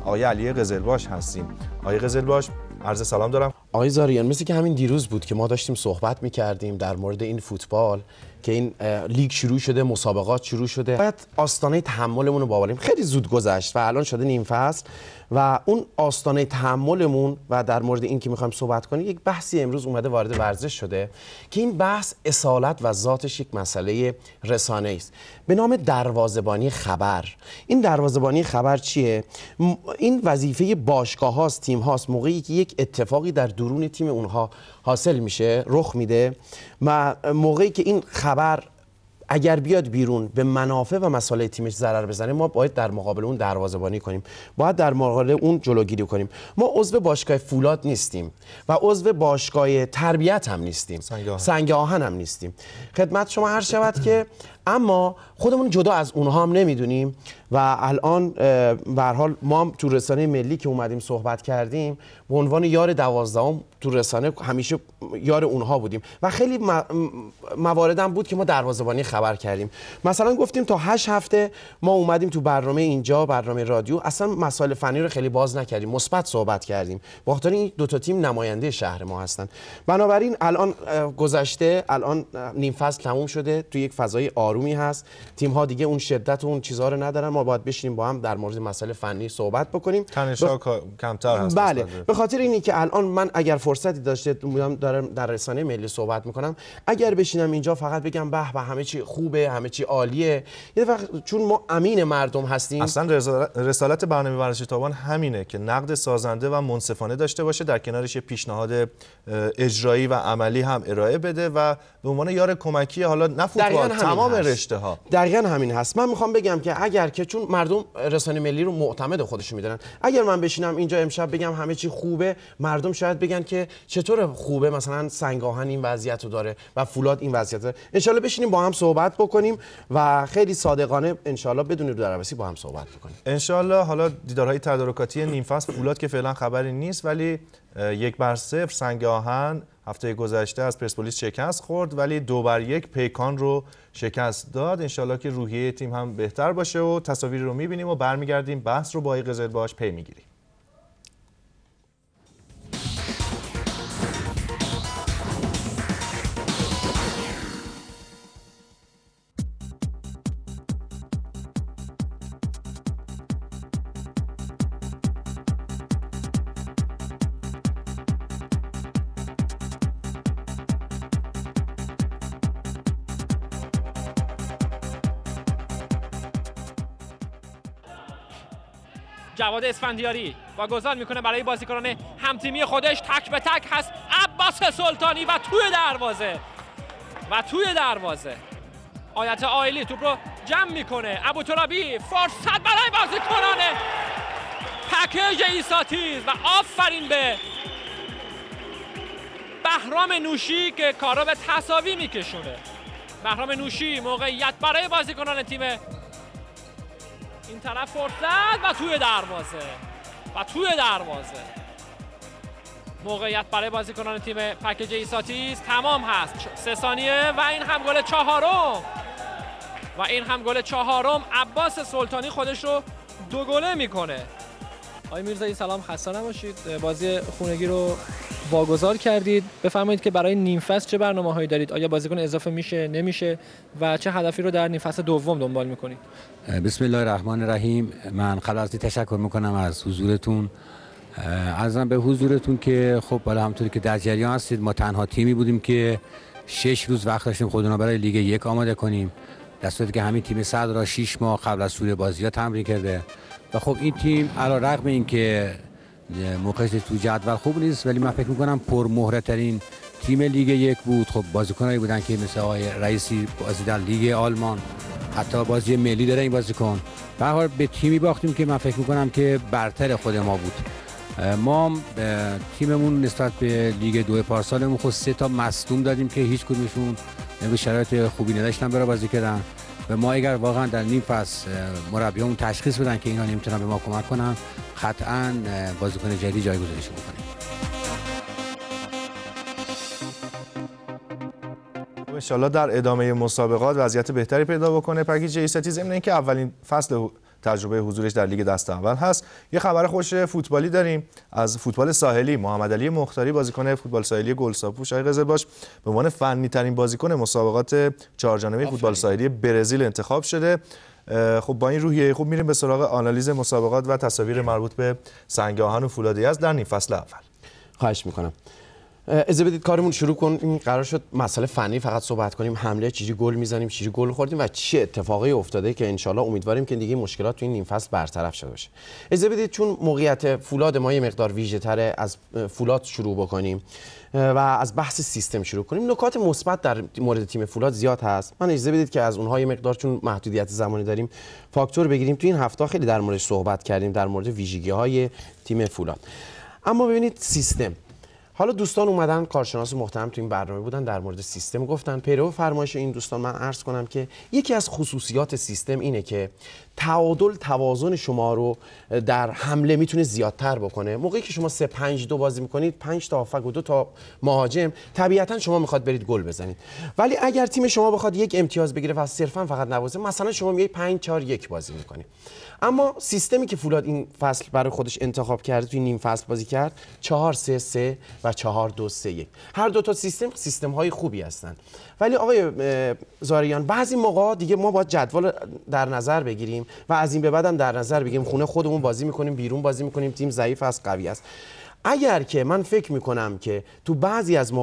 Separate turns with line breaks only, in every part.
آقای علی قزلباش هستیم. آقای قزلباش عرض سلام دارم.
آقای زاریان، مثل که همین دیروز بود که ما داشتیم صحبت می‌کردیم در مورد این فوتبال که این لیگ شروع شده، مسابقات شروع شده، باید آستانه تحملمون رو باوریم. خیلی زود گذشت و الان شده نیم فصل و اون آستانه تحملمون و در مورد این که می‌خوایم صحبت کنیم، یک بحثی امروز اومده وارد ورزش شده که این بحث اصالت و ذاتش یک مسئله رسانه‌ای است به نام دروازه‌بانی خبر. این دروازه‌بانی خبر چیه؟ این وظیفه باشگاه‌هاست، تیم‌هاست. موقعی که یک اتفاقی در درون تیم اونها حاصل میشه، رخ میده و موقعی که این خبر اگر بیاد بیرون به منافع و مصالح تیمش ضرر بزنه، ما باید در مقابل اون دروازه‌بانی کنیم، باید در مقابل اون جلوگیری کنیم. ما عضو باشگاه فولاد نیستیم و عضو باشگاه تربیت هم نیستیم، سنگ آهن هم نیستیم. خدمت شما عرض شود که اما خودمون جدا از اونها هم نمیدونیم و الان به هر حال ما تو رسانه ملی که اومدیم صحبت کردیم به عنوان یار 12ام تو رسانه همیشه یار اونها بودیم و خیلی مواردم بود که ما دروازه‌بانی خبر کردیم. مثلا گفتیم تا 8 هفته ما اومدیم تو برنامه اینجا، برنامه رادیو، اصلا مسائل فنی رو خیلی باز نکردیم، مثبت صحبت کردیم. با خاطر این دو تا تیم نماینده شهر ما هستن. بنابراین الان گذشته، الان نیم فصل تموم شده، تو یک فضای آرومی هست. تیم ها دیگه اون شدت و اون چیزها رو ندارن. ما باید بشینیم با هم در مورد مسائل فنی صحبت بکنیم.
تنش‌ها کمتر هست.
بله، به خاطر اینی که الان من اگر فرصتی داشته دارم در رسانه ملی صحبت میکنم، اگر بشینم اینجا فقط بگم به به همه چی خوبه، همه چی عالیه، یه وقت چون ما امین مردم هستیم.
اصلا رسالت برنامه ورزش تابان همینه که نقد سازنده و منصفانه داشته باشه، در کنارش پیشنهاد اجرایی و عملی هم ارائه بده و به عنوان یار کمکی حالا نه فوتبال، تمام رشته ها.
دقیقاً همین هست. من میخوام بگم که اگر که چون مردم رسانه ملی رو معتمد خودشون میدونن، اگر من بشینم اینجا امشب بگم همه چی خوبه، مردم شاید بگن که چطور خوبه، مثلا سنگ آهن این وضعیت رو داره و فولاد این وضعیت داره. ان شاءالله بشینیم با هم صحبت بکنیم و خیلی صادقانه ان شاءالله بدون رو دربسی با هم صحبت بکنیم.
ان شاءالله. حالا دیدارهای تدارکاتی نیم فصل فولاد که فعلا خبری نیست، ولی 1-0 سنگ آهن هفته گذشته از پرسپولیس شکست خورد، ولی 2-1 پیکان رو شکست داد. انشالله که روحیه تیم هم بهتر باشه و تصاویر رو میبینیم و برمیگردیم بحث رو با آقای قزلباش پی میگیریم.
جواد اسفندیاری واگذار میکنه برای بازیکنان همتیمی خودش، تک به تک هست عباس سلطانی و توی دروازه آیت آیلی توپ رو جمع میکنه. ابوترابی فرصت برای بازیکنان پکیج ایساتیز و آفرین به بهرام نوشی که کارا به تساوی میکشونه. بهرام نوشی موقعیت برای بازیکنان تیم این طرف، فرصت و توی دروازه موقعیت برای بازیکنان تیم پکیج ایساتیز تمام هست. 3 ثانیه و این هم گل چهارم عباس سلطانی خودش رو 2 گله میکنه.
آقای میرزایی سلام، خسته نباشید. بازی خونگی رو واگذار کردید. بفرمایید که برای نیم فصل چه برنامه‌هایی دارید؟ آیا بازیکن اضافه میشه نمیشه و چه هدفی رو در نیم فصل دوم دنبال میکنید؟
بسم الله الرحمن الرحیم. من قبل از تشکر میکنم از حضورتون. عرضم به حضورتون که خب بالا همونطوری که در جریان هستید، ما تنها تیمی بودیم که 6 روز وقت داشتیم خودمون برای لیگ 1 آماده کنیم، در صورتی که همین تیم صدر را 6 ماه قبل از شروع بازی‌ها تمرین کرده و خب این تیم علی‌رغم اینکه موقعش تو جدول خوب نیست، ولی من فکر می‌کنم پرمهره ترین تیم لیگ 1 بود. خب بازیکنایی بودن که مثل آقای رئیسی بازی در لیگ آلمان، حتی بازی ملی داره این بازیکن. به هر حال به تیمی باختیم که من فکر می‌کنم که برتر خود ما بود. ما تیممون نسبت به لیگ 2 پارسالمون خود 3 تا مصدوم دادیم که هیچ کدومشون به شرایط خوبی نداشتن برای بازی کردن و ما اگر واقعا در نیم فصل مربیامون تشخیص بدن که اینا نمیتونن به ما کمک کنن، قطعاً بازیکن جدید جایگزینش می‌کنیم.
انشالله در ادامه مسابقات وضعیت بهتری پیدا بکنه پکیج ایساتی، ضمن اینکه اولین فصل تجربه حضورش در لیگ دست اول هست. یه خبر خوش فوتبالی داریم از فوتبال ساحلی. محمد علی مختاری بازیکن فوتبال ساحلی گلساپوش آقای قزلباش به عنوان فنی ترین بازیکن مسابقات چهارجانبه فوتبال ساحلی برزیل انتخاب شده. خب با این روحیه خوب میریم به سراغ آنالیز مسابقات و تصاویر مربوط به سنگ آهن و فولاد یزد در نیم فصل اول.
خواهش میکنم. اجازه بدید کارمون شروع کنیم. قرار شد مسئله فنی فقط صحبت کنیم، حمله چجوری گل میزنیم، چجوری گل خوردیم و چه اتفاقی افتاده که انشالله امیدواریم که دیگه مشکلات تو این نیم فصل برطرف شده باشه. اجازه بدید چون موقعیت فولاد ما یه مقدار ویژه تره از فولاد شروع بکنیم و از بحث سیستم شروع کنیم. نکات مثبت در مورد تیم فولاد زیاد هست. من اجازه بدید که از اونها یه مقدار چون محدودیت زمانی داریم فاکتور بگیریم. تو این هفته خیلی در موردش صحبت کردیم، در مورد ویژگی‌های تیم فولاد. اما ببینید سیستم، حالا دوستان اومدن کارشناس محترم تو این برنامه بودن در مورد سیستم گفتن. پیرو فرمایش این دوستان من عرض کنم که یکی از خصوصیات سیستم اینه که تعادل توازن شما رو در حمله میتونه زیادتر بکنه. موقعی که شما 3-5-2 بازی میکنید، 5 تا هافک و 2 تا مهاجم، طبیعتا شما میخواد برید گل بزنید. ولی اگر تیم شما بخواد یک امتیاز بگیره و صرفا فقط نوازه، مثلا شما میای 5-4-1 بازی میکنید. اما سیستمی که فولاد این فصل برای خودش انتخاب کرده، توی نیم فصل بازی کرد 4-3-3 و 4-2-3-1. هر دو تا سیستم های خوبی هستن. ولی آقای زاریان بعضی موقع دیگه ما باید جدول در نظر بگیریم و از این به بعدم در نظر بگیریم خونه خودمون بازی میکنیم، بیرون بازی میکنیم، تیم ضعیف است قوی است. اگر که من فکر میکنم که تو بعضی از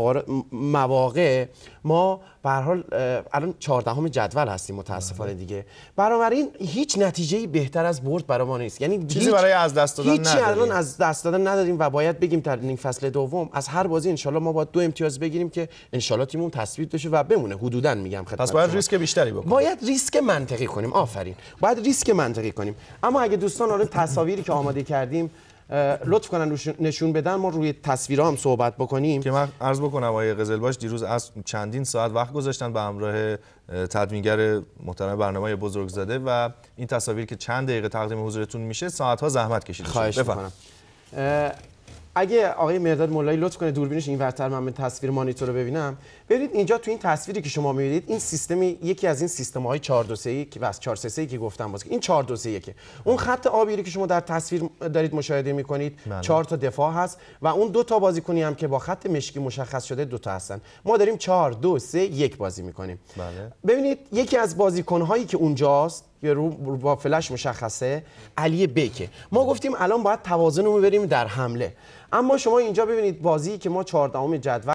مواقع ما به هر حال الان 14 جدول هستیم متاسفانه دیگه، بنابراین هیچ نتیجه‌ای بهتر از برد برای ما نیست. یعنی
چیزی برای از دست دادن
نداریم. الان از دست دادن نداریم و باید بگیم در نیم فصل دوم از هر بازی انشالله ما باید 2 امتیاز بگیریم که انشالله تیممون تثبیت بشه و بمونه. حدوداً میگم خدمت.
پس باید ریسک بیشتری بکنیم.
باید ریسک منطقی کنیم. آفرین. باید ریسک منطقی کنیم. اما اگه دوستان الان تصاویری که آماده کردیم لطف کنن نشون بدن، ما روی تصویرها هم صحبت بکنیم.
که من عرض بکنم آقای قزلباش دیروز از چندین ساعت وقت گذاشتن به همراه تدوینگر محترم برنامه بزرگزاده و این تصاویر که چند دقیقه تقدیم حضورتون میشه ساعت‌ها زحمت کشیده شده.
خواهش می‌کنم. اگه آقای مرداد مولایی لطف کنه دوربینش این ورتر من تصویر مانیتور رو ببینم. ببینید اینجا تو این تصویری که شما می‌بینید این سیستم یکی از این سیستم‌های 4-2-3-1 و از 4-3-3 که گفتم باز این 4-2-3-1 اون خط آبی که شما در تصویر دارید مشاهده می‌کنید 4 تا دفاع هست و اون 2 تا بازیکنی هم که با خط مشکی مشخص شده 2 تا هستن. ما داریم 4-2-3-1 بازی می‌کنیم.
بله.
ببینید یکی از بازیکن‌هایی که اونجاست یا رو با فلش مشخصه علی بیکه. ما گفتیم الان باید توازن رو ببریم در حمله. اما شما اینجا ببینید بازی که ما 14ام جدول